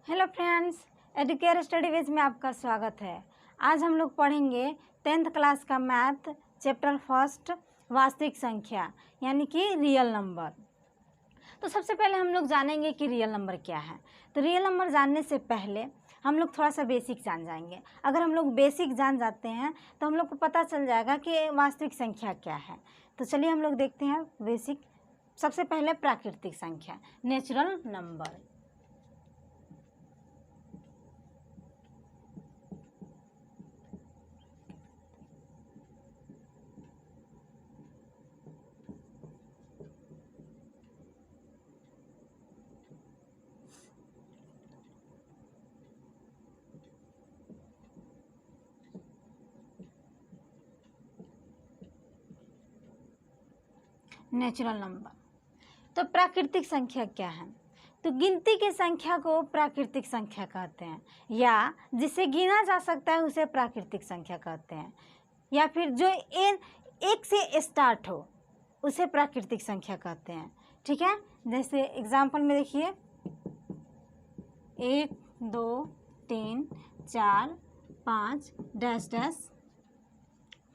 Hello friends, Educare Study Wiz में आपका स्वागत है। आज हम लोग पढ़ेंगे 10th क्लास का मैथ चैप्टर फर्स्ट वास्तविक संख्या यानी कि रियल नंबर। तो सबसे पहले हम लोग जानेंगे कि रियल नंबर क्या है। तो रियल नंबर जानने से पहले हम लोग थोड़ा सा बेसिक जान जाएंगे। अगर हम लोग बेसिक जान जाते हैं तो हम लोग को पता चल जाएगा कि वास्तविक संख्या क्या है। तो चलिए हम लोग देखते हैं बेसिक। सबसे पहले प्राकृतिक संख्या, नेचुरल नंबर। Natural number. तो प्राकृतिक संख्या क्या है? तो गिनती की संख्या को प्राकृतिक संख्या कहते हैं, या जिसे गिना जा सकता है उसे प्राकृतिक संख्या कहते हैं, या फिर जो एक से स्टार्ट हो उसे प्राकृतिक संख्या कहते हैं। ठीक है, जैसे एग्जाम्पल में देखिए 1 2 3 4 5 डैश डैश।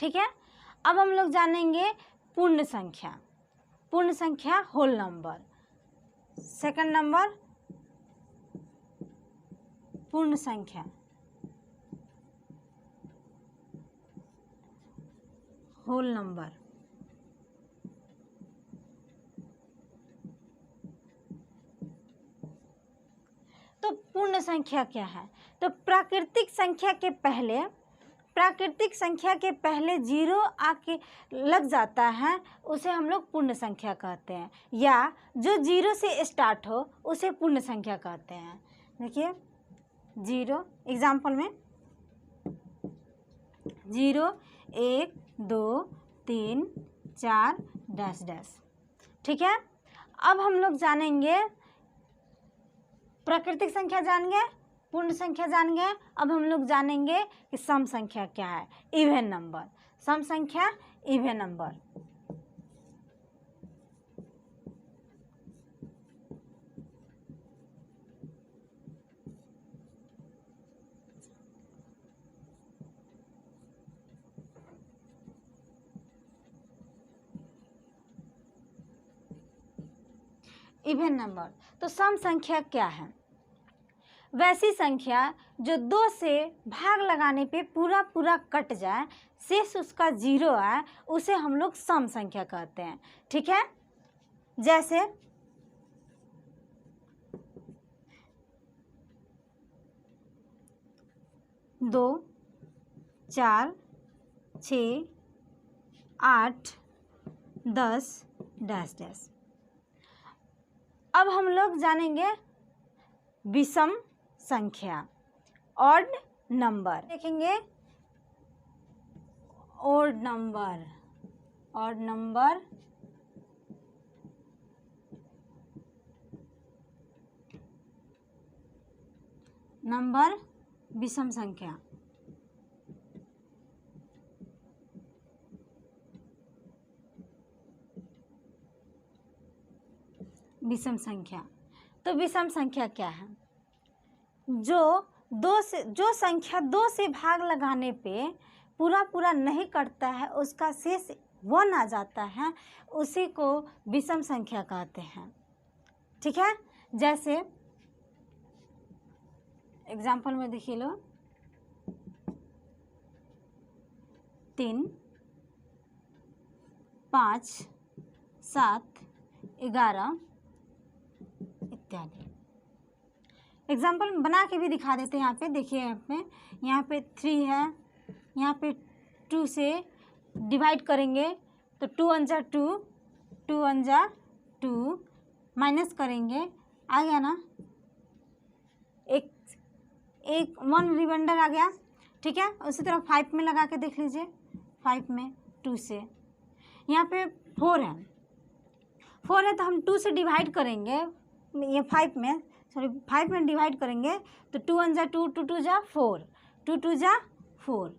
ठीक है, अब हम लोग जानेंगे पूर्ण संख्या। पूर्ण संख्या होल नंबर। सेकंड नंबर पूर्ण संख्या, होल नंबर। तो पूर्ण संख्या क्या है? तो प्राकृतिक संख्या के पहले जीरो आके लग जाता है उसे हम लोग पूर्ण संख्या कहते हैं, या जो जीरो से स्टार्ट हो उसे पूर्ण संख्या कहते हैं। देखिए जीरो, एग्जाम्पल में 0 1 2 3 4 डैश डैश। ठीक है, अब हम लोग जानेंगे प्राकृतिक संख्या जान गए, पूर्ण संख्या जान गए। अब हम लोग जानेंगे कि सम संख्या क्या है, इवन नंबर। सम संख्या, इवन नंबर। Even number. तो सम संख्या क्या है? वैसी संख्या जो 2 से भाग लगाने पे पूरा पूरा कट जाए, शेष उसका जीरो आए, उसे हम लोग सम संख्या कहते हैं। ठीक है, जैसे 2 4 6 8 10 डैश डैश। अब हम लोग जानेंगे विषम संख्या, ऑड नंबर। देखेंगे odd number. Odd number number विषम संख्या। विषम संख्या। तो विषम संख्या क्या है? जो संख्या 2 से भाग लगाने पे पूरा पूरा नहीं कटता है, उसका शेष 1 आ जाता है, उसी को विषम संख्या कहते हैं। ठीक है, जैसे एग्जाम्पल में देखिए लो 3 5 7 11 इत्यादि। एग्जाम्पल बना के भी दिखा देते हैं। यहाँ पे देखिए, यहाँ पे 3 है, यहाँ पे 2 से डिवाइड करेंगे तो 2 1 जा 2, 2 1 जा 2, माइनस करेंगे, आ गया ना, एक 1 रिमाइंडर आ गया। ठीक है, उसी तरह 5 में लगा के देख लीजिए, 5 में 2 से, यहाँ पे 4 है, 4 है तो हम 2 से डिवाइड करेंगे, ये 5 में डिवाइड करेंगे तो 2 1 जा 2, 2 2 जा 4, 2 2 जा 4।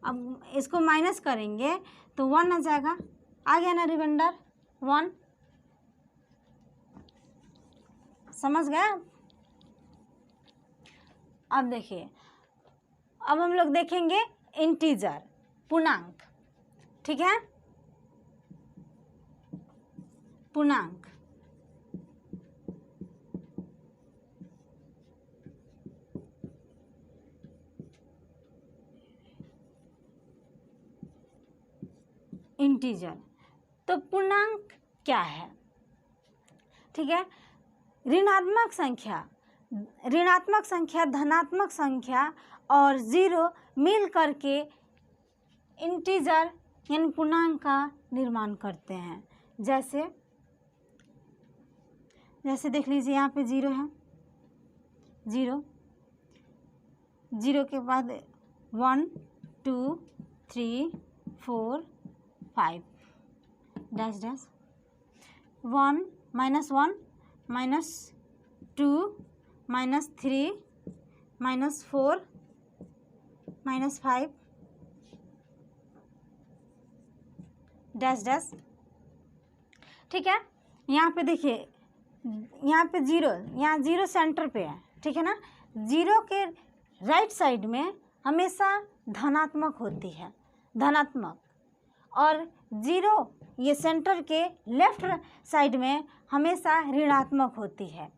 अब इसको माइनस करेंगे तो 1 आ जाएगा, आ गया ना रिमाइंडर 1। समझ गए? अब देखिए, अब हम लोग देखेंगे इंटीजर, पूर्णांक। ठीक है, पूर्णांक। इंटीजर, तो पूर्णांक क्या है? ठीक है, ऋणात्मक संख्या, ऋणात्मक संख्या, धनात्मक संख्या और जीरो मिल करके इंटीजर यानी पूर्णांक का निर्माण करते हैं। जैसे देख लीजिए, यहाँ पे जीरो है, जीरो, जीरो के बाद 1 2 3 4 5 डैश डैश, 1 -2 -3 -4 -5 डैश डैश। ठीक है, यहाँ पे देखिए, यहाँ पे जीरो, यहाँ जीरो सेंटर पे है। ठीक है ना, जीरो के राइट साइड में हमेशा धनात्मक होती है, धनात्मक, और जीरो ये सेंटर के लेफ्ट साइड में हमेशा ऋणात्मक होती है।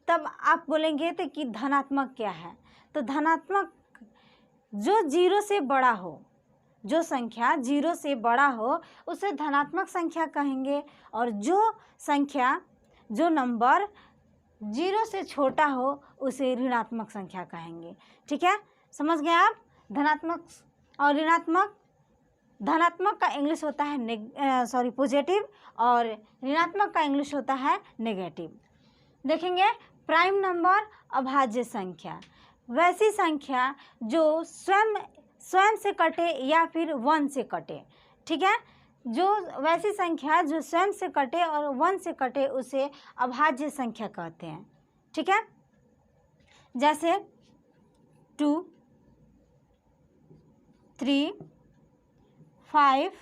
तब आप बोलेंगे तो कि धनात्मक क्या है? तो धनात्मक जो जीरो से बड़ा हो, जो संख्या जीरो से बड़ा हो उसे धनात्मक संख्या कहेंगे, और जो संख्या, जो नंबर जीरो से छोटा हो उसे ऋणात्मक संख्या कहेंगे। ठीक है, समझ गए आप? धनात्मक और ऋणात्मक, धनात्मक का इंग्लिश होता है पॉजिटिव, और ऋणात्मक का इंग्लिश होता है नेगेटिव। देखेंगे प्राइम नंबर, अभाज्य संख्या, वैसी संख्या जो स्वयं से कटे या फिर 1 से कटे। ठीक है, जो वैसी संख्या जो स्वयं से कटे और 1 से कटे उसे अभाज्य संख्या कहते हैं। ठीक है, जैसे 2 3 5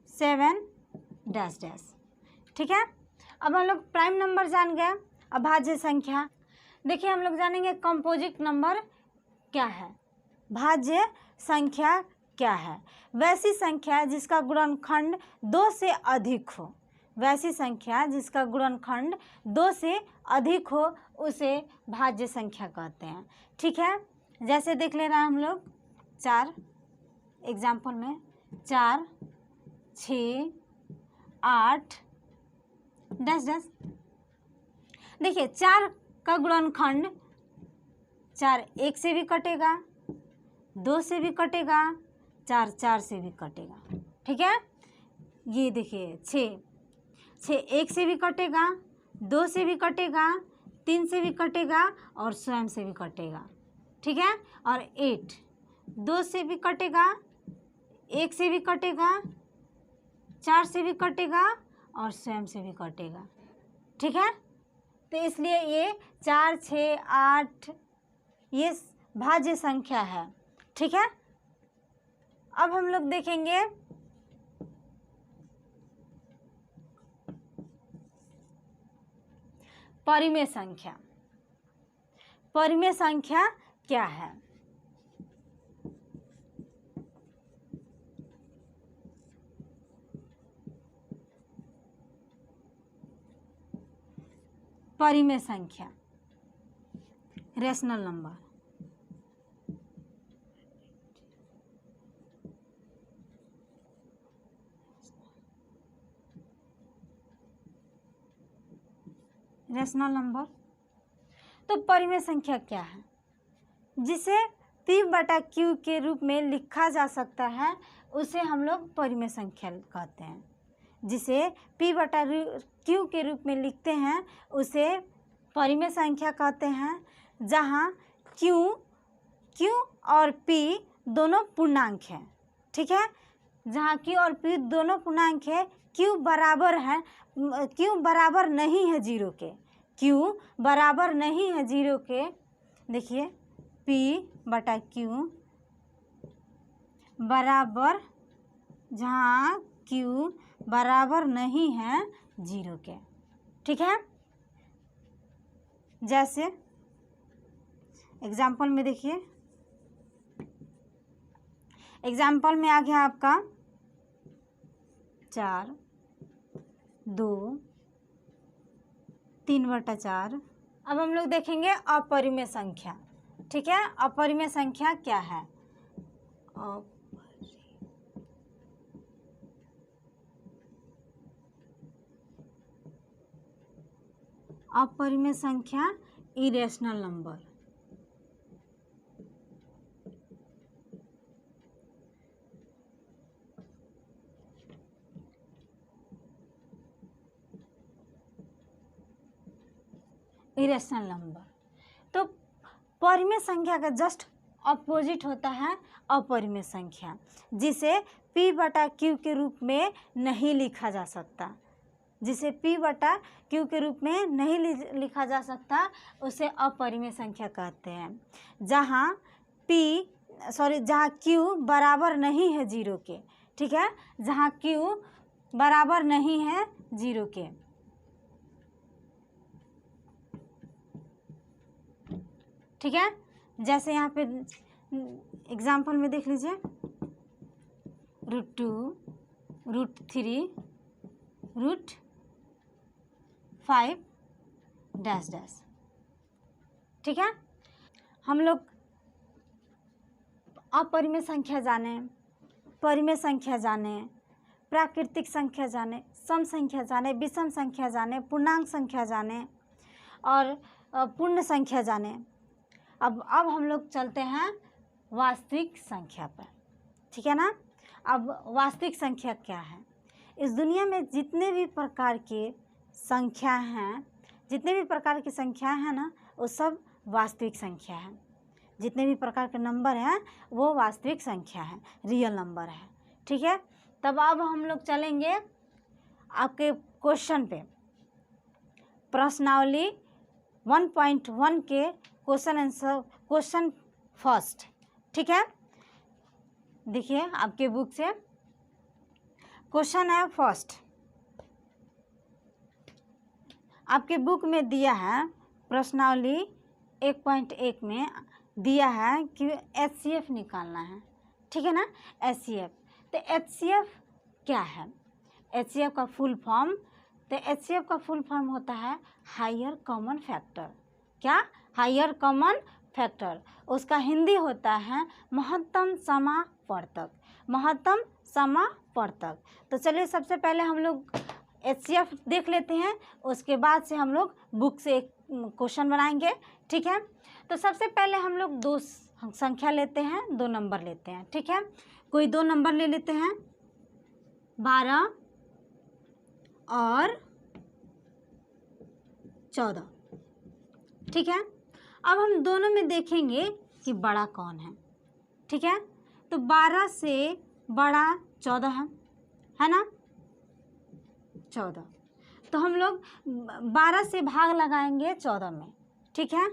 7 डैश डैश। ठीक है, अब हम लोग प्राइम नंबर जान गए, अभाज्य संख्या। देखिए, हम लोग जानेंगे कंपोजिट नंबर क्या है, भाज्य संख्या क्या है। वैसी संख्या जिसका गुणनखंड 2 से अधिक हो, वैसी संख्या जिसका गुणनखंड 2 से अधिक हो उसे भाज्य संख्या कहते हैं। ठीक है, जैसे देख ले रहे हैं हम लोग 4, एग्जाम्पल में 4 6 8 डैश डैश। देखिए, 4 का गुणनखंड 4 1 से भी कटेगा, 2 से भी कटेगा, 4 4 से भी कटेगा। ठीक है, ये देखिए 6 1 से भी कटेगा, 2 से भी कटेगा, 3 से भी कटेगा और स्वयं से भी कटेगा। ठीक है, और 8 2 से भी कटेगा, 1 से भी कटेगा, 4 से भी कटेगा और स्वयं से भी कटेगा। ठीक है, तो इसलिए ये 4 6 8 ये भाज्य संख्या है। ठीक है, अब हम लोग देखेंगे परिमेय संख्या। परिमेय संख्या क्या है? परिमेय संख्या, रेशनल नंबर। रेशनल नंबर, तो परिमेय संख्या क्या है? जिसे P/Q के रूप में लिखा जा सकता है उसे हम लोग परिमेय संख्या कहते हैं। जिसे P/Q के रूप में लिखते हैं उसे परिमेय संख्या कहते हैं। जहाँ Q और P दोनों पूर्णांक हैं। ठीक है, जहाँ Q और P दोनों पूर्णांक है, Q बराबर है, Q बराबर नहीं है जीरो के, Q बराबर नहीं है जीरो के। देखिए, P/Q बराबर, जहाँ Q बराबर नहीं है जीरो के। ठीक है, जैसे एग्जाम्पल में देखिए, एग्जाम्पल में आ गया आपका 4, 2, 3/4। अब हम लोग देखेंगे अपरिमेय संख्या। ठीक है, अपरिमेय संख्या क्या है? अपरिमेय संख्या, इरेशनल नंबर। Irrational number. तो परिमेय संख्या का जस्ट अपोजिट होता है अपरिमेय संख्या, जिसे p/q के रूप में नहीं लिखा जा सकता, जिसे p/q के रूप में नहीं लिखा जा सकता, उसे अपरिमेय संख्या कहते हैं। जहाँ q बराबर नहीं है 0 के। ठीक है, जहाँ q बराबर नहीं है 0 के। ठीक है, जैसे यहाँ पे एग्जाम्पल में देख लीजिए, √2, √3, √5 ... ठीक है, हम लोग अपरिमेय संख्या जाने, परिमेय संख्या जाने, प्राकृतिक संख्या जाने, सम संख्या जाने, विषम संख्या जाने, पूर्णांक संख्या जाने और पूर्ण संख्या जाने। अब हम लोग चलते हैं वास्तविक संख्या पर। ठीक है ना। अब वास्तविक संख्या क्या है? इस दुनिया में जितने भी प्रकार के संख्या हैं, जितने भी प्रकार की संख्या है ना, वो सब वास्तविक संख्या है। जितने भी प्रकार के नंबर हैं वो वास्तविक संख्या है, रियल नंबर है। ठीक है, तब अब हम लोग चलेंगे आपके क्वेश्चन पे, प्रश्नावली 1.1 के क्वेश्चन आंसर, क्वेश्चन फर्स्ट। ठीक है, देखिए आपके बुक से क्वेश्चन है फर्स्ट। आपके बुक में दिया है प्रश्नावली 1.1 में दिया है कि HCF निकालना है। ठीक है ना, HCF। तो HCF क्या है? HCF का फुल फॉर्म, तो HCF का फुल फॉर्म होता है हायर कॉमन फैक्टर। क्या? Higher common factor. उसका हिंदी होता है महत्तम समावर्तक, महत्तम समावर्तक। तो चलिए सबसे पहले हम लोग HCF देख लेते हैं, उसके बाद से हम लोग बुक से एक क्वेश्चन बनाएंगे। ठीक है, तो सबसे पहले हम लोग 2 संख्या लेते हैं, 2 नंबर लेते हैं। ठीक है, कोई 2 नंबर ले लेते हैं, 12 और 14। ठीक है, अब हम दोनों में देखेंगे कि बड़ा कौन है। ठीक है, तो 12 से बड़ा 14 है ना, 14। तो हम लोग 12 से भाग लगाएंगे 14 में। ठीक है,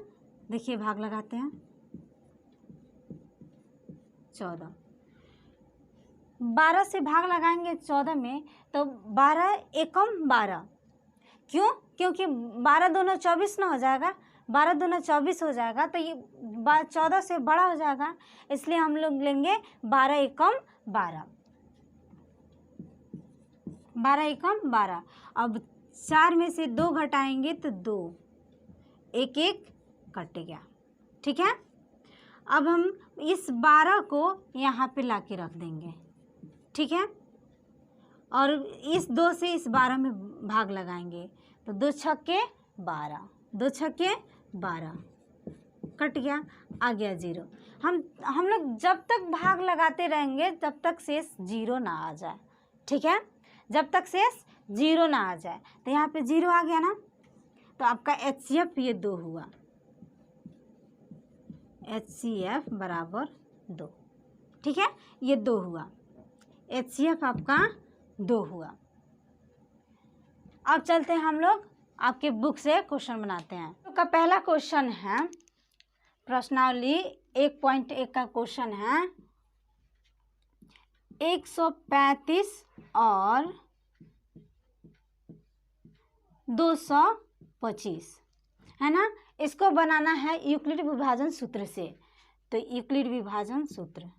देखिए भाग लगाते हैं 14, 12 से भाग लगाएंगे 14 में, तो 12 एकम 12। क्यों? क्योंकि 12 दूना 24 ना हो जाएगा, 12 दूना 24 हो जाएगा, तो ये 14 से बड़ा हो जाएगा, इसलिए हम लोग लेंगे 12 एकम 12, 12 एकम 12। अब 4 में से 2 घटाएंगे तो 2, 1 1 कट गया। ठीक है, अब हम इस 12 को यहाँ पे ला के रख देंगे। ठीक है, और इस 2 से इस 12 में भाग लगाएंगे, तो 2 छक्के 12, 2 छक्के 12 कट गया, आ गया 0। हम लोग जब तक भाग लगाते रहेंगे तब तक शेष 0 ना आ जाए। ठीक है, जब तक शेष 0 ना आ जाए। तो यहाँ पे 0 आ गया ना, तो आपका HCF ये 2 हुआ, HCF बराबर 2। ठीक है, ये 2 हुआ, HCF आपका 2 हुआ। अब चलते हैं हम लोग आपके बुक से क्वेश्चन बनाते हैं। तो का पहला क्वेश्चन है, प्रश्नावली 1.1 का क्वेश्चन है, 135 और 225 है ना, इसको बनाना है यूक्लिड विभाजन सूत्र से। तो यूक्लिड विभाजन सूत्र,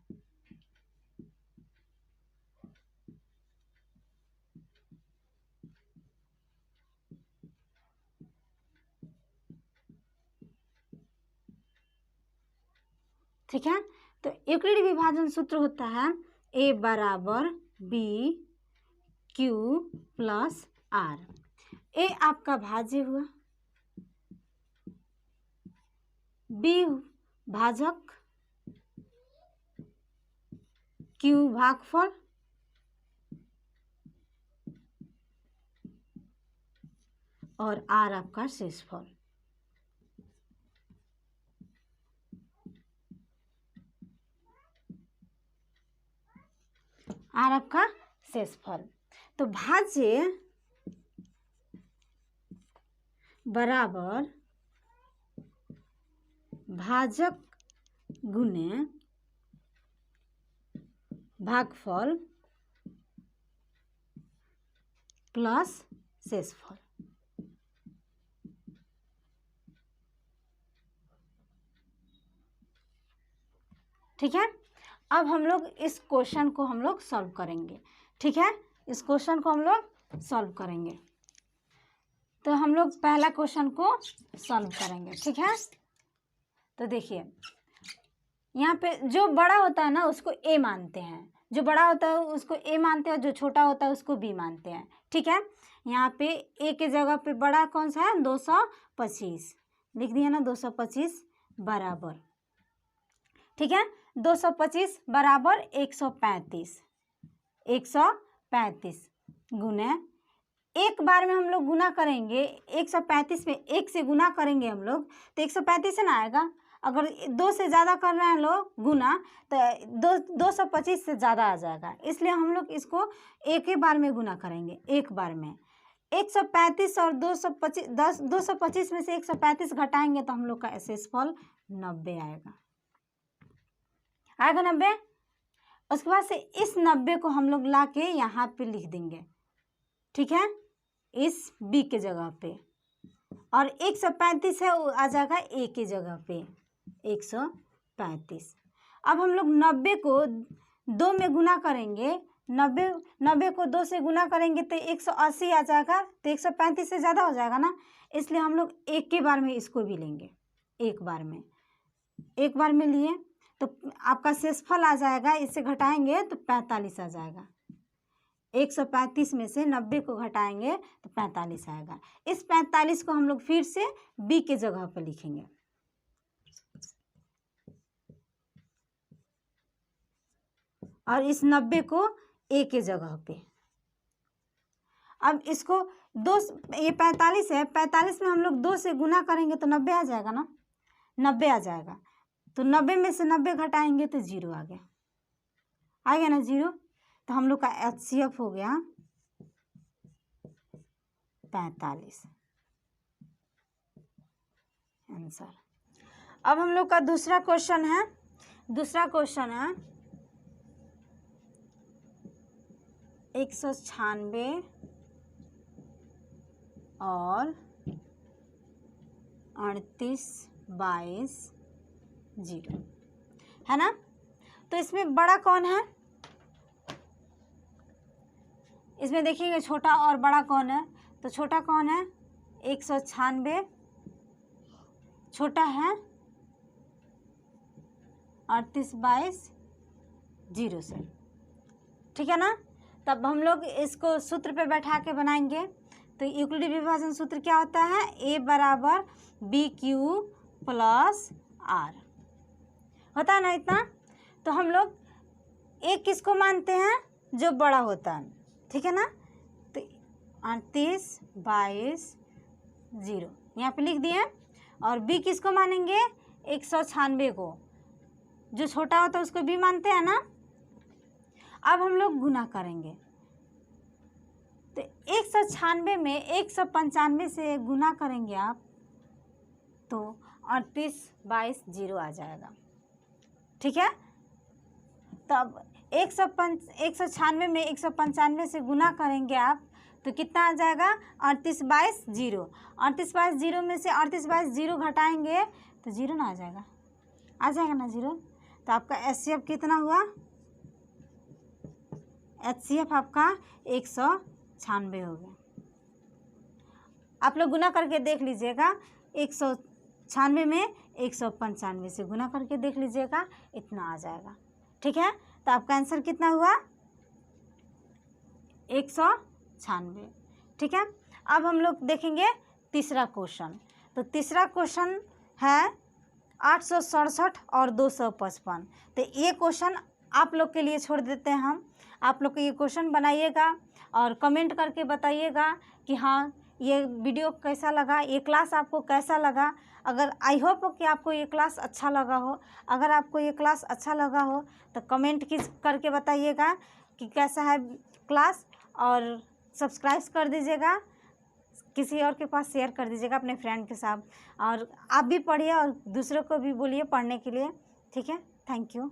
ठीक है। तो यूक्लिड विभाजन सूत्र होता है ए बराबर बी क्यू प्लस आर। ए आपका भाज्य हुआ, बी भाजक, क्यू भागफल, और आर आपका शेषफल। आर आपका शेषफल। तो भाज्य बराबर भाजक गुने भागफल प्लस शेषफल। ठीक है। अब हम लोग इस क्वेश्चन को हम लोग सॉल्व करेंगे। ठीक है, इस क्वेश्चन को हम लोग सॉल्व करेंगे। तो हम लोग पहला क्वेश्चन को सॉल्व करेंगे। ठीक है, तो देखिए यहाँ पे जो बड़ा होता है ना उसको ए मानते हैं, जो बड़ा होता है उसको ए मानते हैं, जो छोटा होता है उसको बी मानते हैं। ठीक है, यहाँ पे ए के जगह पे बड़ा कौन सा है, 225 लिख दिया ना, 225 बराबर, ठीक है, 225 बराबर 135 गुने, एक बार में हम लोग गुना करेंगे 135 में, एक से गुना करेंगे हम लोग तो 135 है ना आएगा। अगर 2 से ज़्यादा कर रहे हैं लोग गुना तो 225 से ज़्यादा आ जाएगा, इसलिए हम लोग इसको एक ही बार में गुना करेंगे। एक बार में 135 और 225 में से 135 घटाएंगे तो हम लोग का शेषफल 90 आएगा। 90। उसके बाद से इस 90 को हम लोग ला के यहाँ पे लिख देंगे। ठीक है, इस बी के जगह पे, और 135 है वो आ जाएगा ए के जगह पे 135। अब हम लोग 90 को 2 में गुना करेंगे, 90 को 2 से गुना करेंगे तो 180 आ जाएगा, तो 135 से ज़्यादा हो जाएगा ना, इसलिए हम लोग एक के बार में इसको भी लेंगे। एक बार में लिए तो आपका शेषफल आ जाएगा, इससे घटाएंगे तो 45 आ जाएगा। 135 में से 90 को घटाएंगे तो 45 आएगा। इस 45 को हम लोग फिर से बी के जगह पर लिखेंगे। और इस 90 को ए के जगह पे। अब इसको ये 45 है, 45 में हम लोग 2 से गुना करेंगे तो 90 आ जाएगा ना, 90 आ जाएगा। तो 90 में से 90 घटाएंगे तो 0 आ गया ना 0। तो हम लोग का HCF हो गया 45 आंसर। अब हम लोग का दूसरा क्वेश्चन है 196 और 38/0 है ना। तो इसमें बड़ा कौन है, इसमें देखिएगा छोटा और बड़ा कौन है। तो छोटा कौन है, 196 छोटा है 38/0 से। ठीक है ना। तब हम लोग इसको सूत्र पे बैठा के बनाएंगे। तो यूक्लिड विभाजन सूत्र क्या होता है, ए बराबर बी क्यू प्लस आर होता है ना इतना। तो हम लोग एक किसको मानते हैं, जो बड़ा होता है, ठीक है ना। तो 38/0 यहाँ पे लिख दिए। और बी किसको मानेंगे, 196 को, जो छोटा होता है उसको बी मानते हैं ना। अब हम लोग गुना करेंगे तो 196 में 195 से गुना करेंगे आप तो 38/0 आ जाएगा। ठीक है, तब 196 में 195 से गुना करेंगे आप तो कितना आ जाएगा 38/0। 38/0 में से 38/0 घटाएंगे तो 0 ना आ जाएगा ना 0। तो आपका HCF कितना हुआ, HCF आपका 196 हो गया। आप लोग गुना करके देख लीजिएगा, 196 में 195 से गुना करके देख लीजिएगा, इतना आ जाएगा। ठीक है, तो आपका आंसर कितना हुआ 196। ठीक है, अब हम लोग देखेंगे तीसरा क्वेश्चन। तो तीसरा क्वेश्चन है 867 और 255। तो ये क्वेश्चन आप लोग के लिए छोड़ देते हैं हम। आप लोग को ये क्वेश्चन बनाइएगा और कमेंट करके बताइएगा कि हाँ ये वीडियो कैसा लगा, ये क्लास आपको कैसा लगा। अगर आई होप कि आपको ये क्लास अच्छा लगा हो। अगर आपको ये क्लास अच्छा लगा हो तो कमेंट करके बताइएगा कि कैसा है क्लास, और सब्सक्राइब कर दीजिएगा, किसी और के पास शेयर कर दीजिएगा अपने फ्रेंड के साथ, और आप भी पढ़िए और दूसरों को भी बोलिए पढ़ने के लिए। ठीक है, थैंक यू।